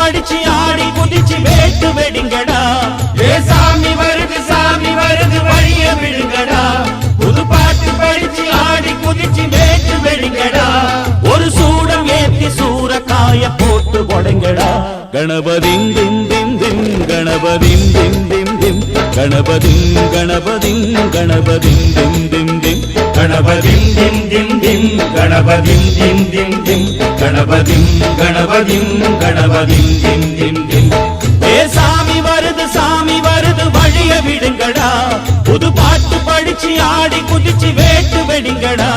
படிச்சு ஆடி குதிச்சு வேட்டு வெடிங்கடா. ஏ சாமி வருது வழிய விடுங்கடா. புது பாட்டு படிச்சு ஆடி குதிச்சு வேட்டு வெடிங்கடா. ஒரு சூடம் ஏத்தி சூரக்காய போட்டு உடைங்கடா. கணபதிம் திம் திம் திம் கணபதிம் திம் திம் திம் கணபதிம் கணபதிம் கணபதிம் திம் திம் திம் கணபதிம் திம் திம் திம் கணபதிம் திம் திம் திம் கணபதிம் கணபதிம் கணபதிம் திம் திம் திம். ஏ சாமி வருது வழிய விடுங்கடா. புது பாட்டு படிச்சு ஆடி குதிச்சு வேட்டு வெடிங்கடா.